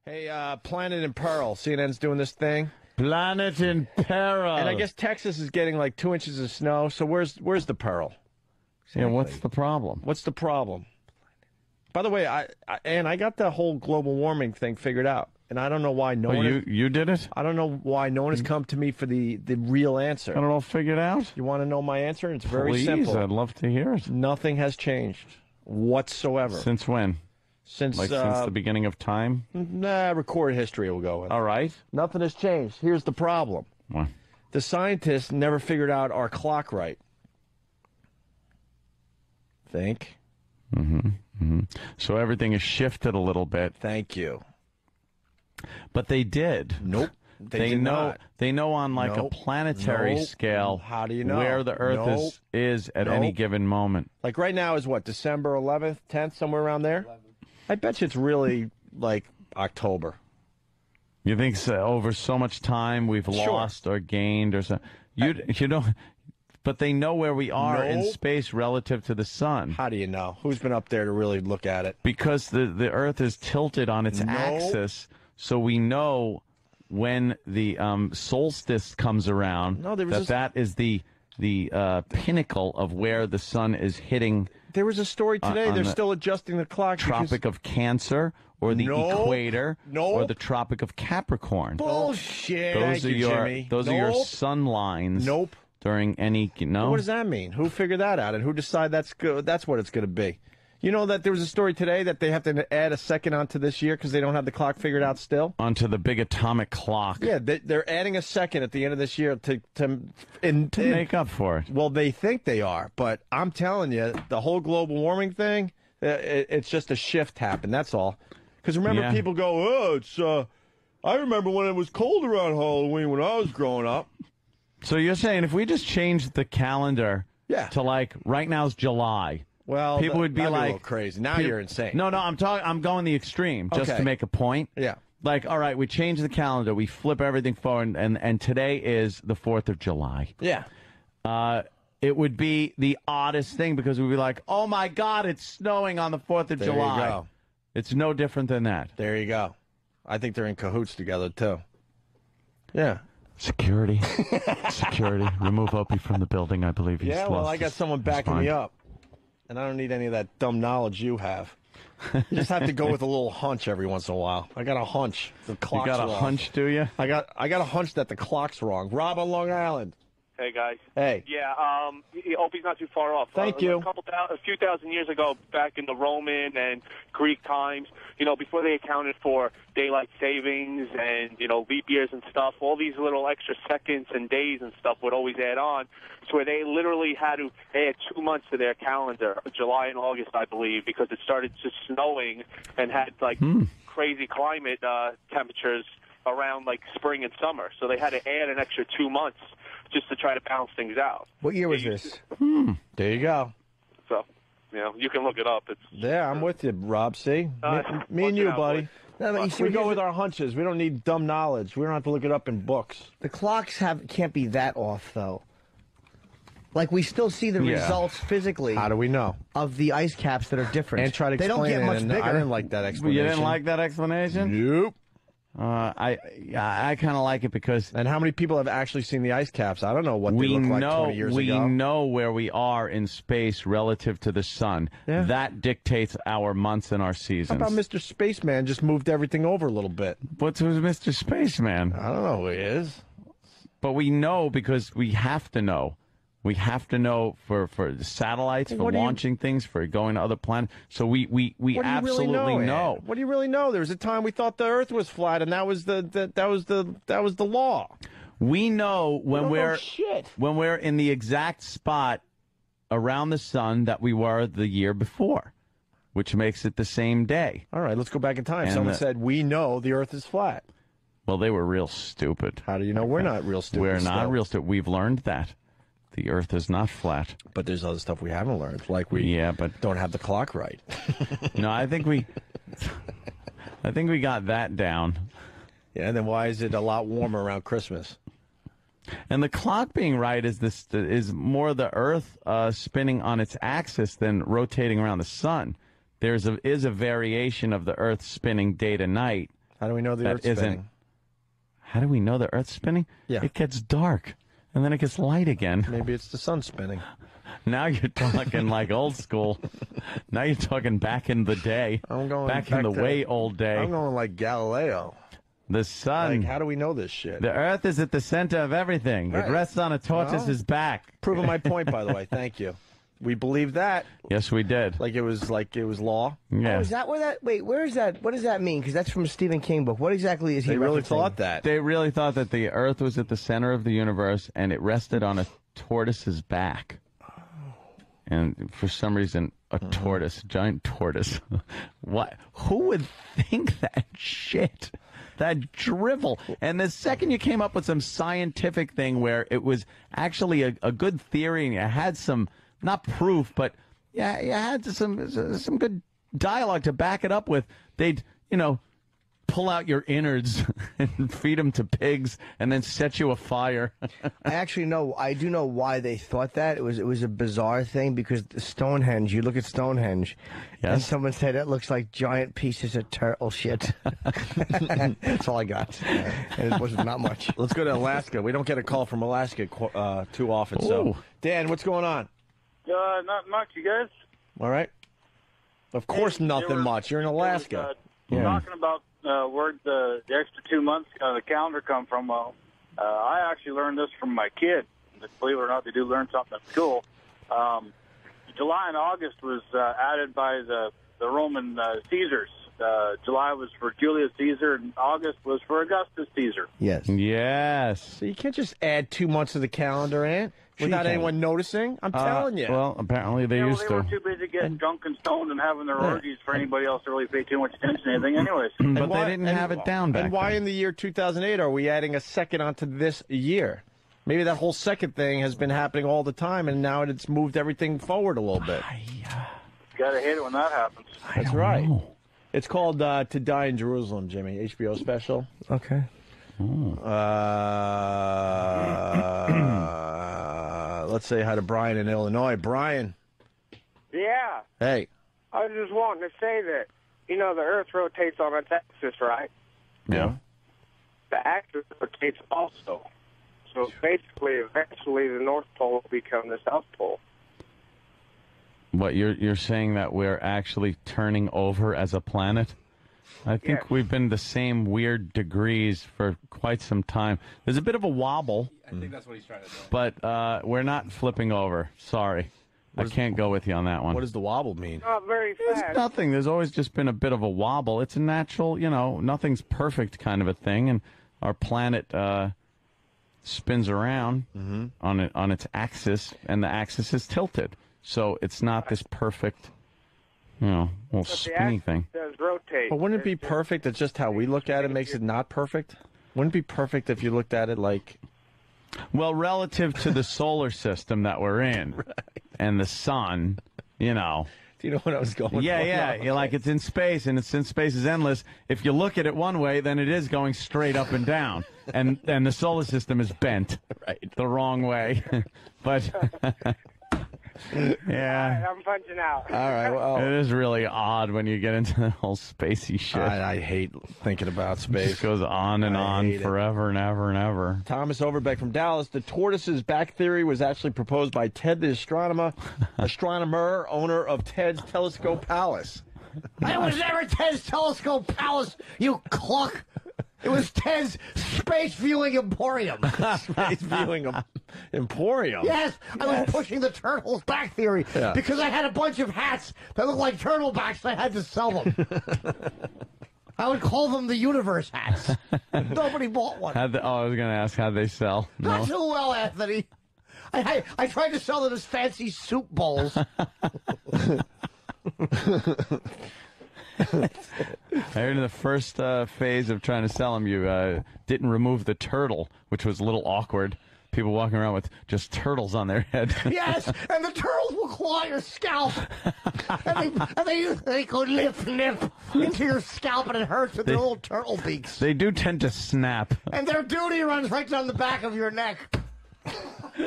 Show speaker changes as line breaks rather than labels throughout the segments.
Hey, Planet in Peril. CNN's doing this thing.
Planet in Peril.
And I guess Texas is getting like 2 inches of snow. So where's the peril?
Exactly. Yeah, what's the problem?
What's the problem? By the way, I got the whole global warming thing figured out. And I don't know why no one...
You did it?
I don't know why no one has come to me for the real answer.
Got it all figured out?
You want to know my answer? It's very
Please,
simple.
I'd love to hear it.
Nothing has changed whatsoever.
Since when? Since the beginning of time?
Nah, recorded history we'll go with.
All right.
Nothing has changed. Here's the problem.
What?
The scientists never figured out our clock right. Think.
So everything is shifted a little bit.
Thank you.
But they did.
Nope.
They know.
Not.
They know on like
Nope.
a planetary
Nope.
scale.
How do you know?
Where the Earth is at any given moment.
Like right now is what, December 11th, 10th, somewhere around there? 11th. I bet you it's really like October.
You think so, over so much time we've lost or gained or something? You don't. But they know where we are in space relative to the sun.
How do you know? Who's been up there to really look at it?
Because the Earth is tilted on its axis, so we know when the solstice comes around that is the pinnacle of where the sun is hitting.
There was a story today. They're still adjusting the clock.
Tropic of Cancer, or the equator, or the Tropic of Capricorn.
Bullshit.
Those
Jimmy.
Those are your sun lines.
Nope.
During any
What does that mean? Who figured that out, and who decided that's good? That's what it's going to be. You know that there was a story today that they have to add a second onto this year because they don't have the clock figured out still?
Onto the big atomic clock.
Yeah, they're adding a second at the end of this year to
make up for it.
Well, they think they are, but I'm telling you, the whole global warming thing, it's just a shift happened, that's all. Because remember, people go, I remember when it was cold around Halloween when I was growing up.
So you're saying if we just changed the calendar to like right now's July...
Well,
people would be like
a little crazy. Now you're insane.
No, I'm going the extreme just to make a point.
Yeah.
Like, all right, we change the calendar, we flip everything forward, and today is the 4th of July.
Yeah.
It would be the oddest thing because we'd be like, oh my God, it's snowing on the 4th of July.
There you go.
It's no different than that.
There you go. I think they're in cahoots together too. Yeah.
Security. Security. Remove Opie from the building. I believe he's lost
I got someone backing me up. And I don't need any of that dumb knowledge you have. You just have to go with a little hunch every once in a while. I got a hunch. The clock's wrong.
You got a hunch, do you?
I got a hunch that the clock's wrong. Rob on Long Island.
Hey, guys.
Hey.
Yeah, Opie's not too far off.
Thank you.
A few thousand years ago, back in the Roman and Greek times, before they accounted for daylight savings and, leap years and stuff, all these little extra seconds and days and stuff would always add on to where they literally had to add 2 months to their calendar, July and August, I believe, because it started just snowing and had, crazy climate temperatures around, spring and summer. So they had to add an extra 2 months just to try to balance things out.
What year was this? There you go.
So, you can look it up.
I'm with you, Rob. See? Me and you, buddy. We go with our hunches. We don't need dumb knowledge. We don't have to look it up in books.
The clocks can't be that off, though. Like, we still see the results physically.
How do we know?
Of the ice caps that are different.
And try to explain
They don't get much bigger.
I didn't like that explanation.
You didn't like that explanation?
Nope.
I kind of like it because...
And how many people have actually seen the ice caps? I don't know what they look like 20 years ago.
We know where we are in space relative to the sun. Yeah. That dictates our months and our seasons.
How about Mr. Spaceman just moved everything over a little bit?
Who's Mr. Spaceman?
I don't know who he is.
But we know because we have to know. We have to know for the satellites, for launching things, for going to other planets. So we absolutely know.
What do you really know? There was a time we thought the Earth was flat, and that was the law.
We know when we're in the exact spot around the sun that we were the year before, which makes it the same day.
All right, let's go back in time. Someone said we know the Earth is flat.
Well, they were real stupid.
How do you know we're not real stupid?
We're not real stupid. We've learned that. The Earth is not flat.
But there's other stuff we haven't learned, like we don't have the clock right.
No, I think we got that down.
Yeah, and then why is it a lot warmer around Christmas?
And the clock being right is more the Earth spinning on its axis than rotating around the sun. Is a variation of the Earth spinning day to night.
How do we know the Earth's spinning?
How do we know the Earth's spinning?
Yeah.
It gets dark, and then it gets light again.
Maybe it's the sun spinning.
Now you're talking like old school. Now you're talking back in the day.
I'm going
back in the way old day.
I'm going like Galileo.
The sun.
Like, how do we know this shit?
The Earth is at the center of everything.
Right.
It rests on a tortoise's back.
Proving my point, by the way. Thank you. We believe that.
Yes, we did.
Like it was law.
Yeah.
Oh, is that where that? Wait, where is that? What does that mean? Because that's from a Stephen King book. What exactly is he?
They really
referencing?
thought that.
They really thought that the Earth was at the center of the universe, and it rested on a tortoise's back. And for some reason, a tortoise, a giant tortoise. What? Who would think that shit? That drivel. And the second you came up with some scientific thing where it was actually a good theory and you had some, not proof, but yeah, you had some good dialogue to back it up with, they'd, pull out your innards and feed them to pigs and then set you afire.
I actually know. I do know why they thought that. It was a bizarre thing because Stonehenge. You look at Stonehenge, and someone said it looks like giant pieces of turtle shit. That's all I got. And it wasn't not much.
Let's go to Alaska. We don't get a call from Alaska too often.
Ooh.
So, Dan, what's going on?
Not much, you guys.
All right. Of course, nothing much. You're in Alaska.
Talking about where the extra 2 months the calendar come from. Well, I actually learned this from my kid. Believe it or not, they do learn something at school. July and August was added by the Roman Caesars. July was for Julius Caesar, and August was for Augustus Caesar.
Yes.
Yes.
So you can't just add 2 months to the calendar, Ant, without anyone noticing. I'm telling you.
Well, apparently they used
they
to.
were too busy getting drunk and stoned and having their orgies for anybody else to really pay too much attention to anything anyways.
But they didn't have it down back
then. And why
then.
in the year 2008 are we adding a second onto this year? Maybe that whole second thing has been happening all the time, and now it's moved everything forward a little bit.
Got to hate it when that happens.
That's right. It's called To Die in Jerusalem, Jimmy. HBO special.
Okay.
Let's say hi to Brian in Illinois. Brian.
Yeah.
Hey.
I was just wanting to say that, the Earth rotates on its axis, right?
Yeah.
The axis rotates also. So basically, eventually, the North Pole will become the South Pole.
What, you're saying that we're actually turning over as a planet? I think we've been the same weird degrees for quite some time. There's a bit of a wobble.
I think that's what he's trying to say.
But we're not flipping over. Sorry. I can't go with you on that one.
What does the wobble mean?
Not very fast.
It's nothing. There's always just been a bit of a wobble. It's a natural, nothing's perfect kind of a thing. And our planet spins around on its axis, and the axis is tilted. So it's not this perfect, little spinny thing.
Does rotate.
But wouldn't it be perfect? It's just how we look at it makes it not perfect? Wouldn't it be perfect if you looked at it like...
Well, relative to the solar system that we're in and the sun,
Do you know what I was going for?
Yeah. You're like, it's in space, and since space is endless, if you look at it one way, then it is going straight up and down. And the solar system is bent the wrong way. But... Yeah.
I'm punching out.
All right, well...
It is really odd when you get into the whole spacey shit.
I hate thinking about
It
space.
just goes on and on forever and ever and ever.
Thomas Overbeck from Dallas. The tortoise's back theory was actually proposed by Ted the astronomer, owner of Ted's Telescope Palace.
It was never Ted's Telescope Palace, you cluck. It was Ted's Space Viewing Emporium.
Space Viewing Emporium?
Yes, I was pushing the turtle's back theory because I had a bunch of hats that looked like turtle backs and I had to sell them. I would call them the universe hats. Nobody bought one.
I was going to ask how they sell.
Not too well, Anthony. I tried to sell them as fancy soup bowls.
I heard in the first phase of trying to sell them, you didn't remove the turtle, which was a little awkward. People walking around with just turtles on their head.
Yes, and the turtles will claw your scalp. and they go nip into your scalp, and it hurts with their little turtle beaks.
They do tend to snap.
And their duty runs right down the back of your neck.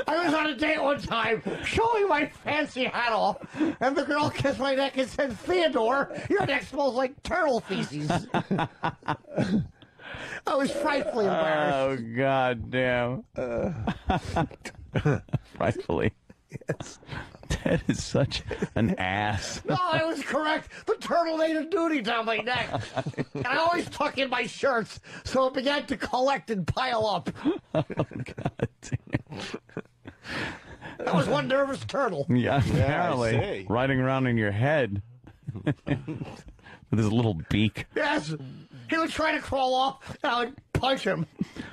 I was on a date one time, showing my fancy hat off, and the girl kissed my neck and said, "Theodore, your neck smells like turtle feces." I was frightfully embarrassed.
Oh, God damn. Frightfully.
Yes.
Ted is such an ass.
No, I was correct. The turtle made a duty down my neck. And I always tuck in my shirts, so it began to collect and pile up.
Oh, God damn.
That was one nervous turtle.
Yeah, apparently. Riding around in your head with his little beak.
Yes. He would try to crawl off, and I would punch him.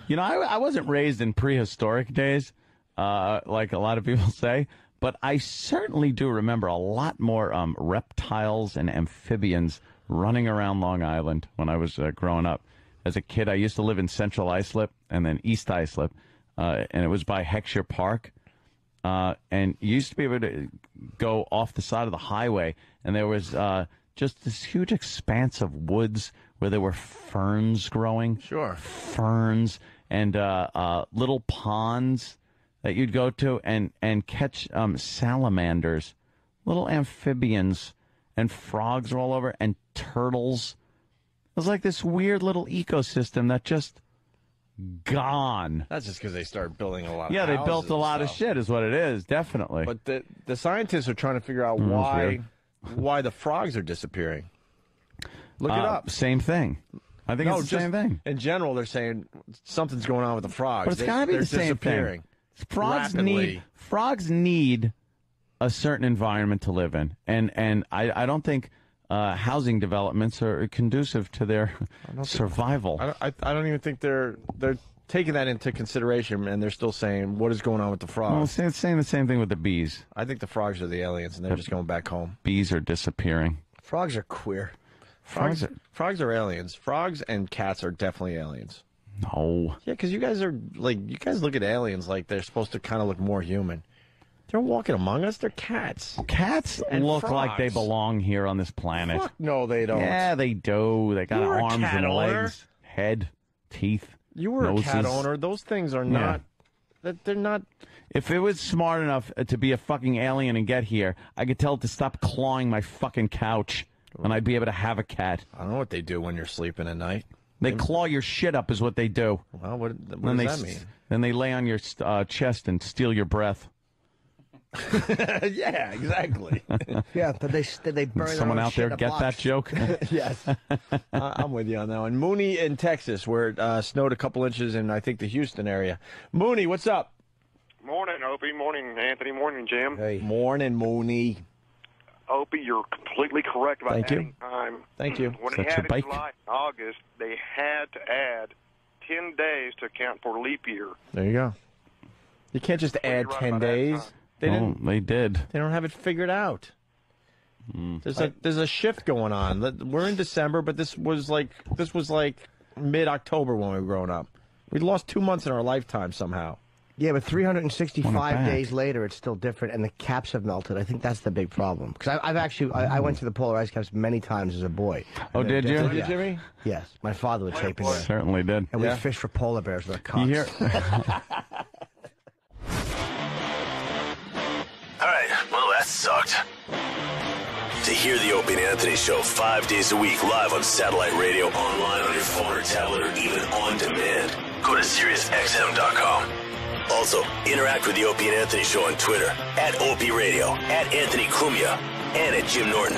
You know, I wasn't raised in prehistoric days, like a lot of people say, but I certainly do remember a lot more reptiles and amphibians running around Long Island when I was growing up. As a kid, I used to live in Central Islip and then East Islip, and it was by Heckscher Park. And you used to be able to go off the side of the highway, and there was just this huge expanse of woods where there were ferns growing.
Sure.
Ferns and little ponds that you'd go to and catch salamanders, little amphibians, and frogs all over, and turtles. It was like this weird little ecosystem that just gone.
That's just because they started building a lot of
they built a lot of shit is what it is, definitely.
But the scientists are trying to figure out why the frogs are disappearing. Look it up.
Same thing. I think it's the same thing.
In general, they're saying something's going on with the frogs.
But it's got to be the same thing. Frogs need a certain environment to live in, and I don't think housing developments are conducive to their survival.
I don't even think they're taking that into consideration, and they're still saying what is going on with the frogs.
Well, it's saying the same thing with the bees.
I think the frogs are the aliens, and they're just going back home.
Bees are disappearing.
Frogs are queer.
Frogs are aliens. Frogs and cats are definitely aliens.
No.
Yeah, because you guys look at aliens like they're supposed to kind of look more human. They're walking among us. They're cats.
Cats look like they belong here on this planet.
Fuck no, they don't.
Yeah, they do. They got arms and legs, head, teeth.
You were
noses.
a cat owner. Those things are not. They're not.
If it was smart enough to be a fucking alien and get here, I could tell it to stop clawing my fucking couch, and I'd be able to have a cat.
I don't know what they do when you're sleeping at night.
They claw your shit up is what they do.
Well, what does that mean?
Then they lay on your chest and steal your breath.
Yeah, exactly.
Yeah, but they bury
someone out there get that joke?
Yes. I'm with you on that one. Mooney in Texas, where it snowed a couple inches in, I think, the Houston area. Mooney, what's up?
Morning, Opie. Morning, Anthony. Morning, Jim.
Hey. Morning, Mooney.
Opie, you're completely correct about adding time.
Thank you.
When they had it in July and August, they had to add 10 days to account for leap year.
There you go. You can't just add 10 days.
They did.
They don't have it figured out. There's a shift going on. We're in December, but this was like mid-October when we were growing up. We lost 2 months in our lifetime somehow.
Yeah, but 365 days later, it's still different, and the caps have melted. I think that's the big problem. Because I went to the polar ice caps many times as a boy.
Oh, did you?
Did you, Jimmy?
Yes, my father would take me there.
Certainly did.
And we fished for polar bears with our cocks.
You hear?
All right, well, that sucked. To hear the Opie and Anthony Show 5 days a week live on satellite radio, online on your phone or tablet, or even on demand, go to SiriusXM.com. Also, interact with the Opie and Anthony Show on Twitter, @Opie Radio, @Anthony Cumia, and @Jim Norton.